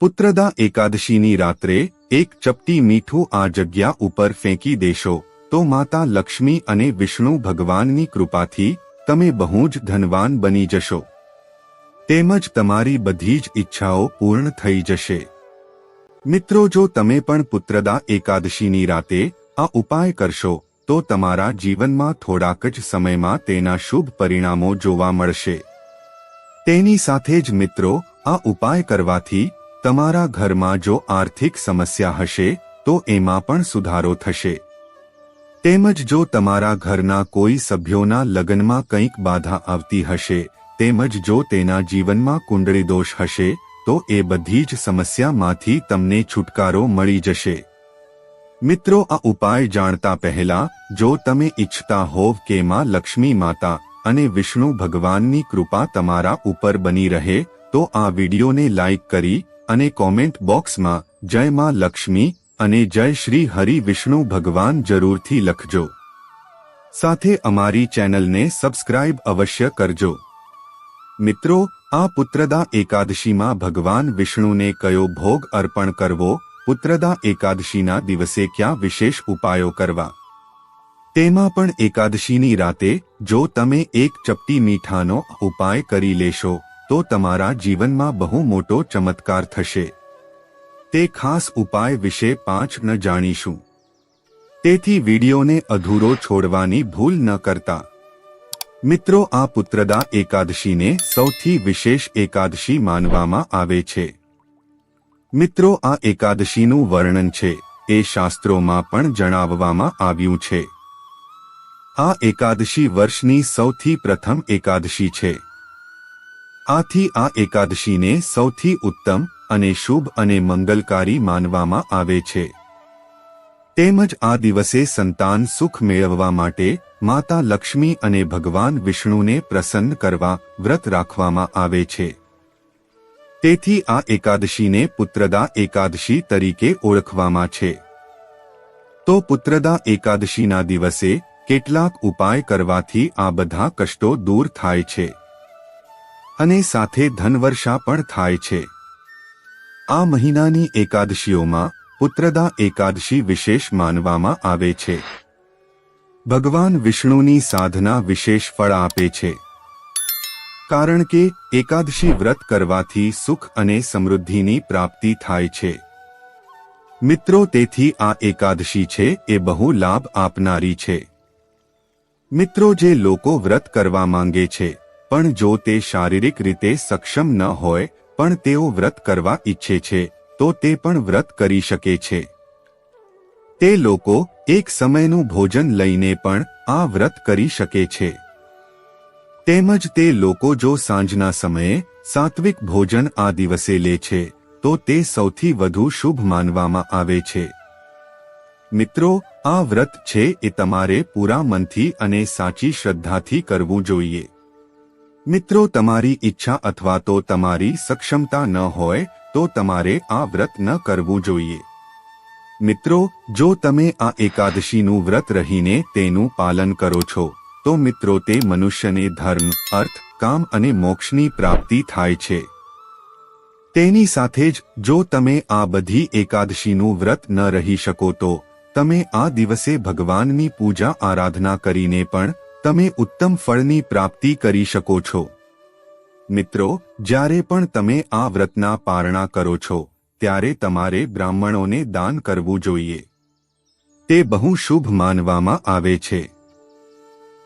પુત્રદા એકાદશીની રાત્રે એક ચપટી મીઠું આ જગ્યા ઉપર ફેંકી દેશો તો માતા લક્ષ્મી અને વિષ્ણુ ભગવાનની કૃપાથી તમે બહુ જ ધનવાન બની જશો, તેમજ તમારી બધી જ ઈચ્છાઓ પૂર્ણ થઈ જશે. મિત્રો, જો તમે પણ પુત્રદા એકાદશીની રાતે આ ઉપાય કરશો તો તમારા જીવનમાં થોડાક જ સમયમાં તેના શુભ પરિણામો જોવા મળશે. તેની સાથે જ મિત્રો, આ ઉપાય કરવાથી તમારા ઘરમાં જો આર્થિક સમસ્યા હશે તો એમાં પણ સુધારો થશે. તેમજ જો તમારા ઘરના કોઈ સભ્યોના લગ્નમાં કંઈક બાધા આવતી હશે, તેમજ જો તેના જીવનમાં કુંડળી દોષ હશે તો એ બધી જ સમસ્યામાંથી તમને છુટકારો મળી જશે. મિત્રો, આ ઉપાય જાણતા પહેલા જો તમે ઈચ્છતા હોવ કે માં લક્ષ્મી માતા અને વિષ્ણુ ભગવાનની કૃપા તમારા ઉપર બની રહે તો આ વિડીયોને લાઇક કરી અને કોમેન્ટ બોક્સમાં જય માં લક્ષ્મી અને જય શ્રી હરિ વિષ્ણુ ભગવાન જરૂરથી લખજો. સાથે અમારી ચેનલને સબસ્ક્રાઇબ અવશ્ય કરજો. મિત્રો, આ પુત્રદા એકાદશીમાં ભગવાન વિષ્ણુને કયો ભોગ અર્પણ કરવો, પુત્રદા એકાદશીના દિવસે ક્યાં વિશેષ ઉપાયો કરવા, તેમાં પણ એકાદશીની રાતે જો તમે એક ચપટી મીઠાનો ઉપાય કરી લેશો તો તમારા જીવનમાં બહુ મોટો ચમત્કાર થશે. તે ખાસ ઉપાય વિશે 5 જાણીશું. તેથી વિડીયોને અધૂરો છોડવાની ભૂલ ન કરતા. મિત્રો, આ પુત્રદા એકાદશીને સૌથી વિશેષ એકાદશી માનવામાં આવે છે. મિત્રો, આ એકાદશીનું વર્ણન છે એ શાસ્ત્રોમાં પણ જણાવવામાં આવ્યું છે. આ એકાદશી વર્ષની સૌથી પ્રથમ એકાદશી છે. આથી આ એકાદશીને સૌથી ઉત્તમ અને શુભ અને મંગલકારી માનવામાં આવે છે. તેમજ આ દિવસે સંતાન સુખ મેળવવા માટે માતા લક્ષ્મી અને ભગવાન વિષ્ણુને પ્રસન્ન કરવા વ્રત રાખવામાં આવે છે. તેથી આ એકાદશીને પુત્રદા એકાદશી તરીકે ઓળખવામાં છે. તો પુત્રદા એકાદશીના દિવસે કેટલાક ઉપાય કરવાથી આ બધા કષ્ટો દૂર થાય છે અને સાથે ધનવર્ષા પણ થાય છે. આ મહિનાની એકાદશીઓમાં પુત્રદા એકાદશી વિશેષ માનવામાં આવે છે. ભગવાન વિષ્ણુની સાધના વિશેષ ફળ આપે છે, કારણ કે એકાદશી વ્રત કરવાથી સુખ અને સમૃદ્ધિની પ્રાપ્તિ થાય છે. મિત્રો, તેથી આ એકાદશી છે એ બહુ લાભ આપનારી છે. મિત્રો, જે લોકો વ્રત કરવા માંગે છે પણ જો તે શારીરિક રીતે સક્ષમ ન હોય પણ તેઓ વ્રત કરવા ઈચ્છે છે તો તે પણ વ્રત કરી શકે છે. તે લોકો એક સમયનું ભોજન લઈને પણ આ વ્રત કરી શકે છે. તેમજ તે લોકો જો સાંજના સમયે સાત્વિક ભોજન આ દિવસે લે છે તો તે સૌથી વધુ શુભ માનવામાં આવે છે. મિત્રો, આ વ્રત છે એ તમારે પૂરા મનથી અને સાચી શ્રદ્ધાથી કરવું જોઈએ. મિત્રો, તમારી ઈચ્છા અથવા તો તમારી સક્ષમતા ન હોય તો તમારે આ વ્રત ન કરવું જોઈએ. મિત્રો, જો તમે આ એકાદશીનું વ્રત રહીને તેનું પાલન કરો છો તો મિત્રો તે મનુષ્યને ધર્મ, અર્થ, કામ અને મોક્ષની પ્રાપ્તિ થાય છે. તેની સાથે જ જો તમે આ બધી એકાદશીનું વ્રત ન રહી શકો તો તમે આ દિવસે ભગવાનની પૂજા આરાધના કરીને પણ તમે ઉત્તમ ફળની પ્રાપ્તિ કરી શકો છો. મિત્રો, જ્યારે પણ તમે આ વ્રતના પારણા કરો છો ત્યારે તમારે બ્રાહ્મણોને દાન કરવું જોઈએ. તે બહુ શુભ માનવામાં આવે છે.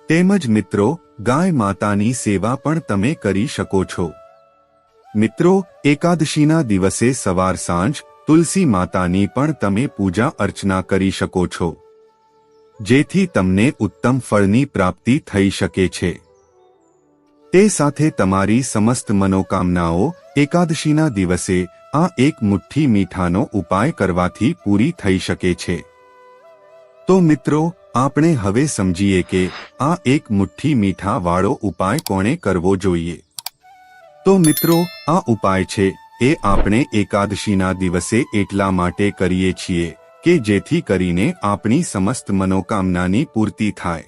તેમજ મિત્રો, ગાય માતાની સેવા પણ તમે કરી શકો છો. મિત્રો, એકાદશીના દિવસે સવાર સાંજ તુલસી માતાની પણ તમે પૂજા અર્ચના કરી શકો છો, જેથી તમને ઉત્તમ ફળની પ્રાપ્તિ થઈ શકે છે. તે સાથે તમારી સમસ્ત મનોકામનાઓ એકાદશીના દિવસે આ એક મુઠ્ઠી મીઠાનો ઉપાય કરવાથી પૂરી થઈ શકે છે. તો મિત્રો, આપણે હવે સમજીએ કે આ એક મુઠ્ઠી મીઠા વાળો ઉપાય કોણે કરવો જોઈએ. તો મિત્રો, આ ઉપાય છે એ આપણે એકાદશીના દિવસે એટલા માટે કરીએ છીએ કે જેથી કરીને આપણી સમસ્ત મનોકામનાની પૂર્તિ થાય.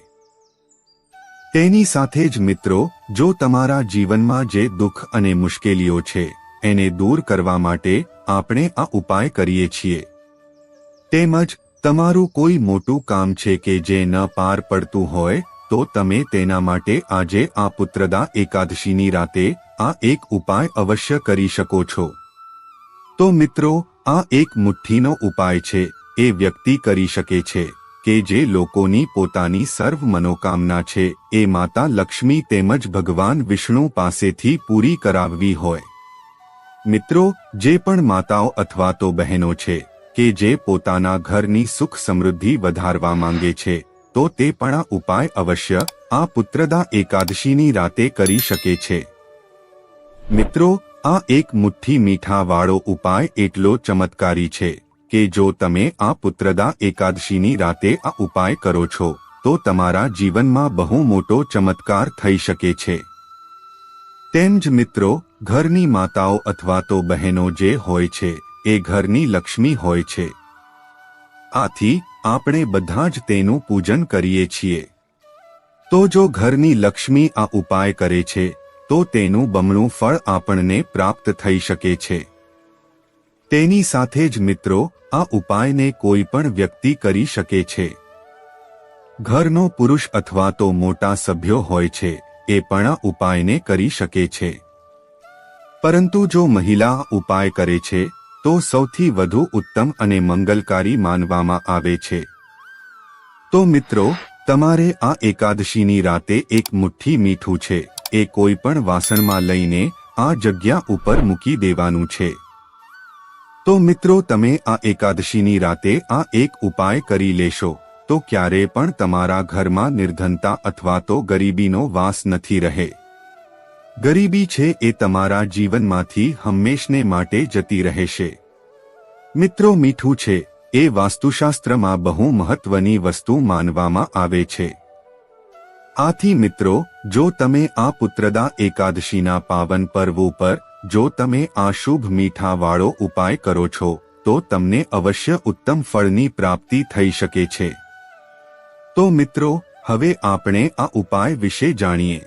તેની સાથે જ મિત્રો, જો તમારા જીવનમાં જે દુઃખ અને મુશ્કેલીઓ છે એને દૂર કરવા માટે આપણે આ ઉપાય કરીએ છીએ. તેમજ તમારું કોઈ મોટું કામ છે કે જે ન પાર પડતું હોય તો તમે તેના માટે આજે આ પુત્રદા એકાદશીની રાતે આ એક ઉપાય અવશ્ય કરી શકો છો. તો મિત્રો, આ એક મુઠ્ઠીનો ઉપાય છે. એ વ્યક્તિ કરી શકે છે કે જે લોકોની પોતાની સર્વ મનોકામના છે એ માતા લક્ષ્મી તેમજ ભગવાન વિષ્ણુ પાસેથી પૂરી કરાવવી હોય. મિત્રો, જે પણ માતાઓ અથવા તો બહેનો છે કે જે પોતાના ઘરની સુખ સમૃદ્ધિ વધારવા માંગે છે તો તે પણ આ ઉપાય અવશ્ય આ પુત્રદા એકાદશીની રાતે કરી શકે છે. મિત્રો, આ એક મુઠ્ઠી મીઠાવાળો ઉપાય એટલો ચમત્કારી છે કે જો તમે આ પુત્રદા એકાદશીની રાતે આ ઉપાય કરો છો તો તમારા જીવનમાં બહુ મોટો ચમત્કાર થઈ શકે છે. તેમ જ મિત્રો, ઘરની માતાઓ અથવા તો બહેનો જે હોય છે એ ઘરની લક્ષ્મી હોય છે. આથી આપણે બધા જ તેનું પૂજન કરીએ છીએ. તો જો ઘરની લક્ષ્મી આ ઉપાય કરે છે તો તેનું બમણું ફળ આપણને પ્રાપ્ત થઈ શકે છે. તેની સાથે જ મિત્રો, આ ઉપાયને કોઈ પણ વ્યક્તિ કરી શકે છે. ઘરનો પુરુષ અથવા તો મોટા સભ્યો હોય છે એ પણ આ ઉપાયને કરી શકે છે. પરંતુ જો મહિલા આ ઉપાય કરે છે તો સૌથી વધુ ઉત્તમ અને મંગલકારી માનવામાં આવે છે. તો મિત્રો, તમારે આ એકાદશીની રાતે એક મુઠ્ઠી મીઠું છે એ કોઈ પણ વાસણમાં લઈને આ જગ્યા ઉપર મૂકી દેવાનું છે. તો મિત્રો, તમે આ એકાદશીની રાતે આ એક ઉપાય કરી લેશો તો ક્યારે પણ તમારા ઘરમાં નિર્ધનતા અથવા તો ગરીબીનો વાસ નથી રહે. ગરીબી છે એ તમારા જીવનમાંથી હંમેશને માટે જતી રહેશે. મિત્રો, મીઠું છે એ વાસ્તુશાસ્ત્રમાં બહુ મહત્વની વસ્તુ માનવામાં આવે છે. આથી મિત્રો, જો તમે આ પુત્રદા એકાદશીના પાવન પર્વ ઉપર જો તમે આ શુભ મીઠાવાળો ઉપાય કરો છો તો તમને અવશ્ય ઉત્તમ ફળની પ્રાપ્તિ થઈ શકે છે. તો મિત્રો, હવે આપણે આ ઉપાય વિશે જાણીએ.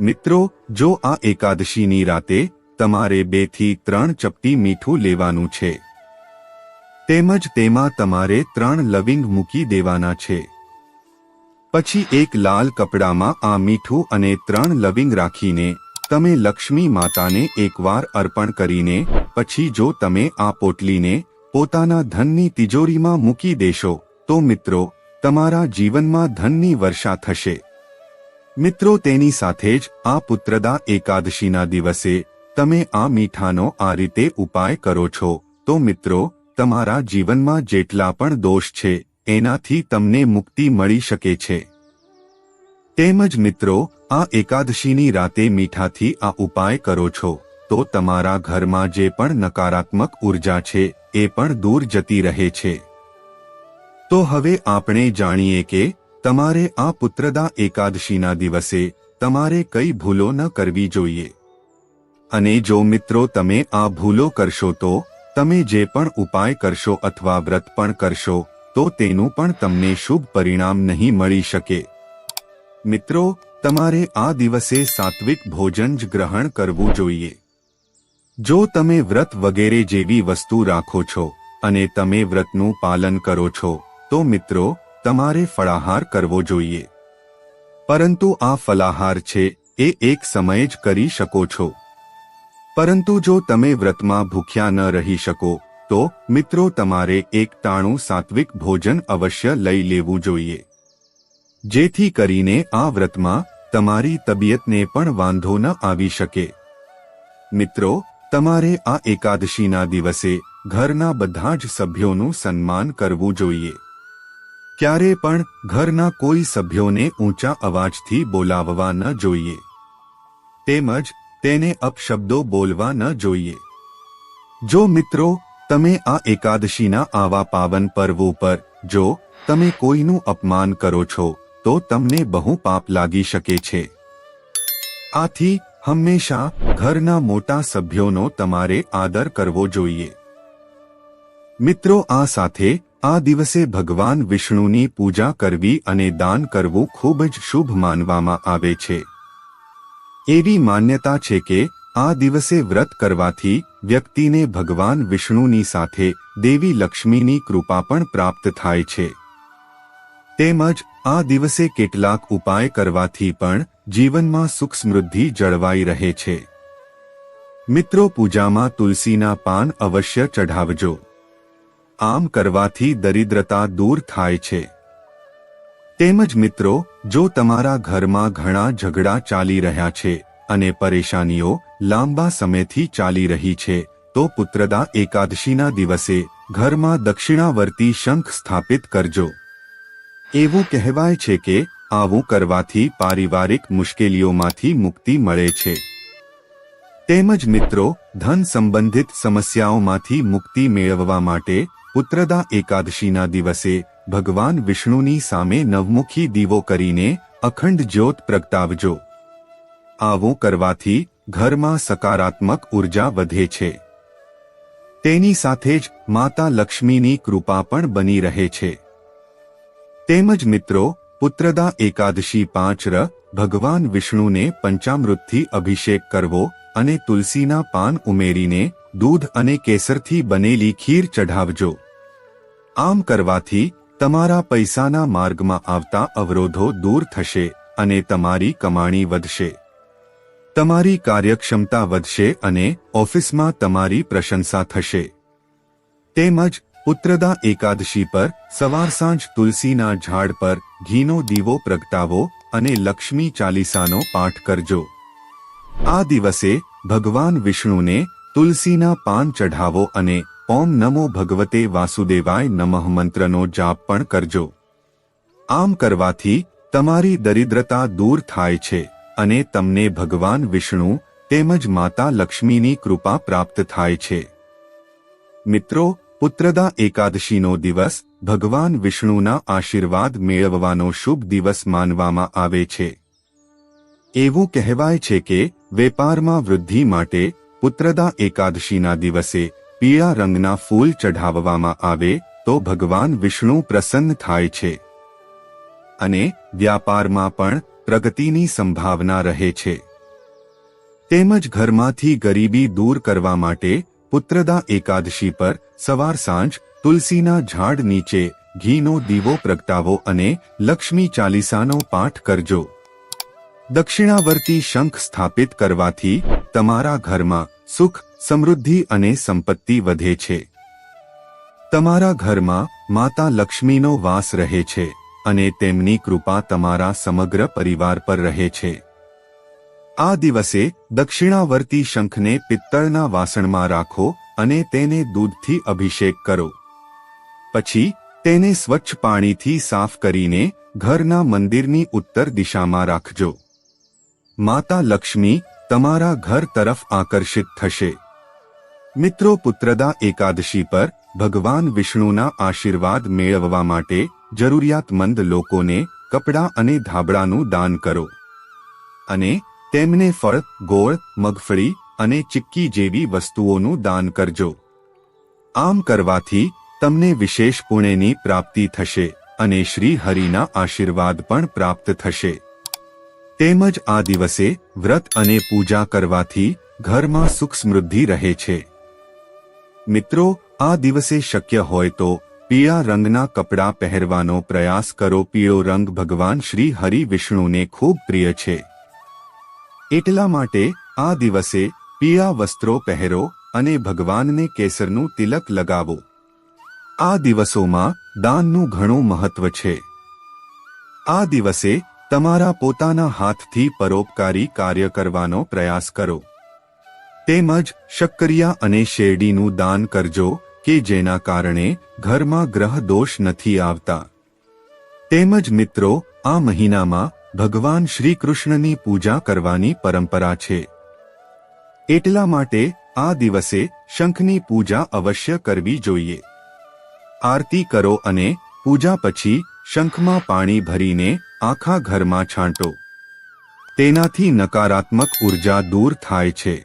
મિત્રો, જો આ એકાદશીની રાતે તમારે 2 થી 3 ચપટી મીઠું લેવાનું છે. તેમજ તેમાં તમારે 3 લવિંગ મૂકી દેવાના છે. પછી એક લાલ કપડામાં આ મીઠું અને 3 લવિંગ રાખીને તમે લક્ષ્મી માતાને એકવાર અર્પણ કરીને પછી જો તમે આ પોટલીને પોતાના ધનની તિજોરીમાં મૂકી દેશો તો મિત્રો, તમારા જીવનમાં ધનની વર્ષા થશે. મિત્રો, તેની સાથે જ આ પુત્રદા એકાદશીના દિવસે તમે આ મીઠાનો આ રીતે ઉપાય કરો છો તો મિત્રો, તમારા જીવનમાં જેટલા પણ દોષ છે એનાથી તમને મુક્તિ મળી શકે છે. તેમજ મિત્રો, આ એકાદશીની રાતે મીઠાથી આ ઉપાય કરો છો તો તમારા ઘરમાં જે પણ નકારાત્મક ઉર્જા છે એ પણ દૂર જતી રહે છે. તો હવે આપણે જાણીએ કે તમારે આ પુત્રદા એકાદશીના દિવસે તમારે કઈ ભૂલો ન કરવી જોઈએ. અને જો મિત્રો તમે આ ભૂલો કરશો તો તમે જે પણ ઉપાય કરશો અથવા વ્રત પણ કરશો તો તેનું પણ તમને શુભ પરિણામ નહીં મળી શકે. મિત્રો, તમારે આ દિવસે સાત્વિક ભોજન જ ગ્રહણ કરવું જોઈએ. જો તમે વ્રત વગેરે જેવી વસ્તુ રાખો છો અને તમે વ્રતનું પાલન કરો છો તો મિત્રો, તમારે ફળાહાર કરવો જોઈએ. પરંતુ આ ફલાહાર છે એ એક સમયે જ કરી શકો છો. પરંતુ જો તમે વ્રતમાં ભૂખ્યા ન રહી શકો તો મિત્રો, તમારે એક ટાણું સાત્વિક ભોજન અવશ્ય લઈ લેવું જોઈએ. જેથી કરીને આ વ્રતમાં તમારી તબિયતને પણ વાંધો ન આવી શકે. મિત્રો, તમારે આ એકાદશીના દિવસે ઘરના બધા જ સભ્યોનું સન્માન કરવું જોઈએ. ક્યારે પણ ઘરના કોઈ સભ્યોને ઊંચા અવાજથી બોલાવવા ન જોઈએ. તેમજ તેને અપશબ્દો બોલવા ન જોઈએ. જો મિત્રો, તમે આ એકાદશીના આવા પાવન પર્વો પર જો તમે કોઈનું અપમાન કરો છો તો તમને બહુ પાપ લાગી શકે છે. આથી હંમેશા ઘરના મોટા સભ્યોનો તમારે આદર કરવો જોઈએ. મિત્રો, આ સાથે આ દિવસે ભગવાન વિષ્ણુની પૂજા કરવી અને દાન કરવું ખૂબ જ શુભ માનવામાં આવે છે. એવી માન્યતા છે કે આ દિવસે વ્રત કરવાથી વ્યક્તિને ભગવાન વિષ્ણુની સાથે દેવી લક્ષ્મીની કૃપા પણ પ્રાપ્ત થાય છે. તેમજ આ દિવસે કેટલાક ઉપાય કરવાથી પણ જીવનમાં સુખ સમૃદ્ધિ જળવાઈ રહે છે. મિત્રો, પૂજામાં તુલસીના પાન અવશ્ય ચઢાવજો. આમ કરવાથી દરિદ્રતા દૂર થાય છે. તેમજ મિત્રો, જો તમારા ઘરમાં ઘણા ઝઘડા ચાલી રહ્યા છે અને પરેશાનીઓ લાંબા સમયથી ચાલી રહી છે, તો પુત્રદા એકાદશીના દિવસે ઘરમાં દક્ષિણાવર્તી શંખ સ્થાપિત કરજો. એવું કહેવાય છે કે આવું કરવાથી પારિવારિક મુશ્કેલીઓમાંથી મુક્તિ મળે છે. તેમજ મિત્રો, ધન સંબંધિત સમસ્યાઓમાંથી મુક્તિ મેળવવા માટે પુત્રદા એકાદશીના દિવસે ભગવાન વિષ્ણુની સામે નવમુખી દીવો કરીને અખંડ જ્યોત પ્રગટાવજો. આવું કરવાથી ઘરમાં સકારાત્મક ઉર્જા વધે છે. તેની સાથે જ માતા લક્ષ્મીની કૃપા પણ બની રહે છે. તેમજ મિત્રો, પુત્રદા એકાદશી 5 ભગવાન વિષ્ણુને પંચામૃતથી અભિષેક કરવો અને તુલસીના પાન ઉમેરીને દૂધ અને કેસરથી બનેલી ખીર ચઢાવજો. આમ કરવાથી તમારા પૈસાના માર્ગમાં આવતા અવરોધો દૂર થશે અને તમારી કમાણી વધશે. તમારી કાર્યક્ષમતા વધશે અને ઓફિસમાં તમારી પ્રશંસા થશે. તેમજ પુત્રદા એકાદશી પર સવાર સાંજ તુલસીના ઝાડ પર ઘીનો દીવો પ્રગટાવો અને લક્ષ્મી ચાલીસાનો પાઠ કરજો. આ દિવસે ભગવાન વિષ્ણુને તુલસીના પાન ચઢાવો અને ઓમ નમો ભગવતે વાસુદેવાય નમઃ મંત્રનો જાપ પણ કરજો. આમ કરવાથી તમારી દરિદ્રતા દૂર થાય છે અને તમને ભગવાન વિષ્ણુ તેમજ માતા લક્ષ્મીની કૃપા પ્રાપ્ત થાય છે. મિત્રો, પુત્રદા એકાદશીનો દિવસ ભગવાન વિષ્ણુના આશીર્વાદ મેળવવાનો શુભ દિવસ માનવામાં આવે છે. એવું કહેવાય છે કે વેપારમાં વૃદ્ધિ માટે પુત્રદા એકાદશીના દિવસે પીળા રંગના ફૂલ ચઢાવવામાં આવે તો ભગવાન વિષ્ણુ પ્રસન્ન થાય છે અને વ્યાપારમાં પણ પ્રગતિની સંભાવના રહે છે. તેમજ ઘરમાંથી ગરીબી દૂર કરવા માટે પુત્રદા એકાદશી પર સવાર સાંજ તુલસીના ઝાડ નીચે ઘીનો દીવો પ્રગટાવો અને લક્ષ્મી ચાલીસાનો પાઠ કરજો. દક્ષિણાવર્તી શંખ સ્થાપિત કરવાથી તમારા ઘરમાં સુખ, સમૃદ્ધિ અને સંપત્તિ વધે છે. તમારા ઘરમાં માતા લક્ષ્મીનો વાસ રહે છે અને તેમની કૃપા તમારા સમગ્ર પરિવાર પર રહે છે. આ દિવસે દક્ષિણાવર્તી શંખને પિત્તળના વાસણમાં રાખો અને તેને દૂધથી અભિષેક કરો. પછી તેને સ્વચ્છ પાણીથી સાફ કરીને ઘરના મંદિરની ઉત્તર દિશામાં રાખજો. માતા લક્ષ્મી તમારા ઘર તરફ આકર્ષિત થશે. મિત્રો, પુત્રદા એકાદશી પર ભગવાન વિષ્ણુના આશીર્વાદ મેળવવા માટે જરૂરિયાતમંદ લોકોને કપડાં અને ધાબળાનું દાન કરો અને તેમને ફળ, ગોળ, મગફળી અને ચિક્કી જેવી વસ્તુઓનું દાન કરજો. આમ કરવાથી તમને વિશેષ પુણ્યની પ્રાપ્તિ થશે અને શ્રી હરિના આશીર્વાદ પણ પ્રાપ્ત થશે. તેમજ આ દિવસે વ્રત અને પૂજા કરવાથી ઘરમાં સુખ સમૃદ્ધિ રહે છે. મિત્રો, આ દિવસે શક્ય હોય તો પીળા રંગના કપડાં પહેરવાનો પ્રયાસ કરો. પીળો રંગ ભગવાન શ્રી હરિ વિષ્ણુને ખૂબ પ્રિય છે. એટલા માટે આ દિવસે પીળા વસ્ત્રો પહેરો અને ભગવાનને કેસરનું તિલક લગાવો. આ દિવસોમાં દાનનું ઘણું મહત્વ છે. આ દિવસે તમારા પોતાના હાથથી પરોપકારી કાર્ય કરવાનો પ્રયાસ કરો. તેમજ શક્કરિયા અને શેરડીનું દાન કરજો કે જેના કારણે ઘરમાં ગ્રહ દોષ નથી આવતા. તેમજ મિત્રો, આ મહિનામાં ભગવાન શ્રી કૃષ્ણની પૂજા કરવાની પરંપરા છે. એટલા માટે આ દિવસે શંખની પૂજા અવશ્ય કરવી જોઈએ. આરતી કરો અને પૂજા પછી શંખમાં પાણી ભરીને આખા ઘરમાં છાંટો. તેનાથી નકારાત્મક ઉર્જા દૂર થાય છે.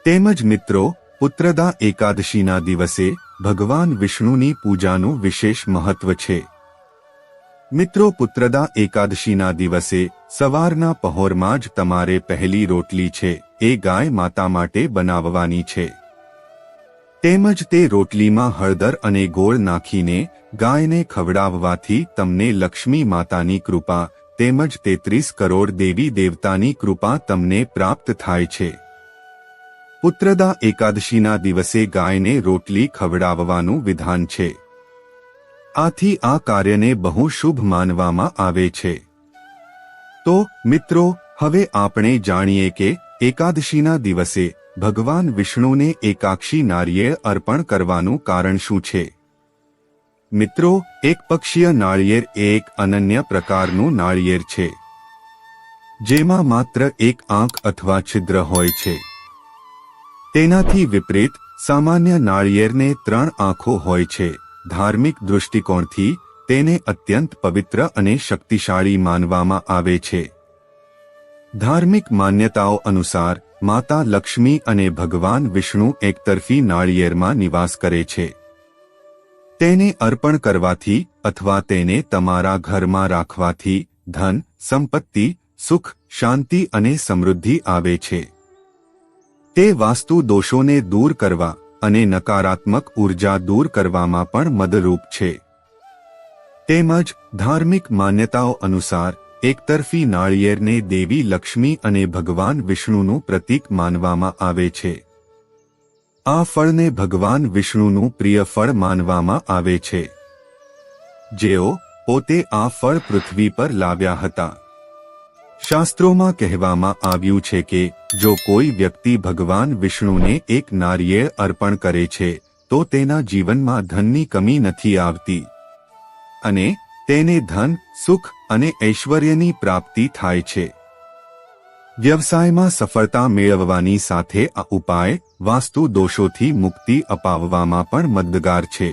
તેમજ મિત્રો, પુત્રદા એકાદશીના દિવસે ભગવાન વિષ્ણુની પૂજાનું વિશેષ મહત્વ છે. મિત્રો, પુત્રદા એકાદશીના દિવસે સવારના પહોરમાં જ તમારે પહેલી રોટલી છે એ ગાય માતા માટે બનાવવાની છે. તેમજ તે રોટલીમાં હળદર અને ગોળ નાખીને ગાયને ખવડાવવાથી તમને લક્ષ્મી માતાની કૃપા તેમજ 33 કરોડ દેવી દેવતાની કૃપા તમને પ્રાપ્ત થાય છે. પુત્રદા એકાદશીના દિવસે ગાયને રોટલી ખવડાવવાનું વિધાન છે. આથી આ કાર્યને બહુ શુભ માનવામાં આવે છે. તો મિત્રો, હવે આપણે જાણીએ કે એકાદશીના દિવસે ભગવાન વિષ્ણુને એકાક્ષી નારિયેળ અર્પણ કરવાનું કારણ શું છે. મિત્રો, એકપક્ષીય નાળિયેર એ એક અનન્ય પ્રકારનું નાળિયેર છે, જેમાં માત્ર એક આંખ અથવા છિદ્ર હોય છે. તેનાથી વિપરીત સામાન્ય નાળિયેરને 3 આંખો હોય છે. ધાર્મિક દૃષ્ટિકોણથી તેને અત્યંત પવિત્ર અને શક્તિશાળી માનવામાં આવે છે. ધાર્મિક માન્યતાઓ અનુસાર માતા લક્ષ્મી અને ભગવાન વિષ્ણુ એકતરફી નાળિયેરમાં નિવાસ કરે છે. તેને અર્પણ કરવાથી અથવા તેને તમારા ઘરમાં રાખવાથી ધન, સંપત્તિ, સુખ, શાંતિ અને સમૃદ્ધિ આવે છે. તે વાસ્તુ દોષોને દૂર કરવા અને નકારાત્મક ઉર્જા દૂર કરવામાં પણ મદદરૂપ છે. તેમજ ધાર્મિક માન્યતાઓ અનુસાર એકતરફી નાળિયેરને દેવી લક્ષ્મી અને ભગવાન વિષ્ણુનું પ્રતીક માનવામાં આવે છે. આ ફળને ભગવાન વિષ્ણુનું પ્રિય ફળ માનવામાં આવે છે, જેઓ પોતે આ ફળ પૃથ્વી પર લાવ્યા હતા. શાસ્ત્રોમાં કહેવામાં આવ્યું છે કે જો કોઈ વ્યક્તિ ભગવાન વિષ્ણુને એક નારિયેળ અર્પણ કરે છે તો તેના જીવનમાં ધનની કમી નથી આવતી અને તેને ધન, સુખ અને ઐશ્વર્યની પ્રાપ્તિ થાય છે. વ્યવસાયમાં સફળતા મેળવવાની સાથે આ ઉપાય વાસ્તુ દોષોથી મુક્તિ અપાવવામાં પણ મદદગાર છે.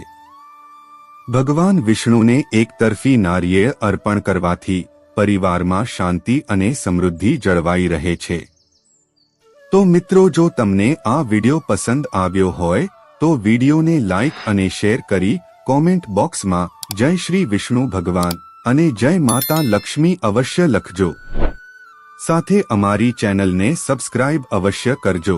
ભગવાન વિષ્ણુને એકતરફી નારિયેળ અર્પણ કરવાથી પરિવારમાં શાંતિ અને સમૃદ્ધિ જળવાઈ રહે છે. તો મિત્રો, જો તમને આ વિડિયો પસંદ આવ્યો હોય તો વિડિયોને લાઇક અને શેર કરી કોમેન્ટ બોક્સમાં જય શ્રી વિષ્ણુ ભગવાન અને જય માતા લક્ષ્મી અવશ્ય લખજો. સાથે અમારી ચેનલને સબસ્ક્રાઇબ અવશ્ય કરજો.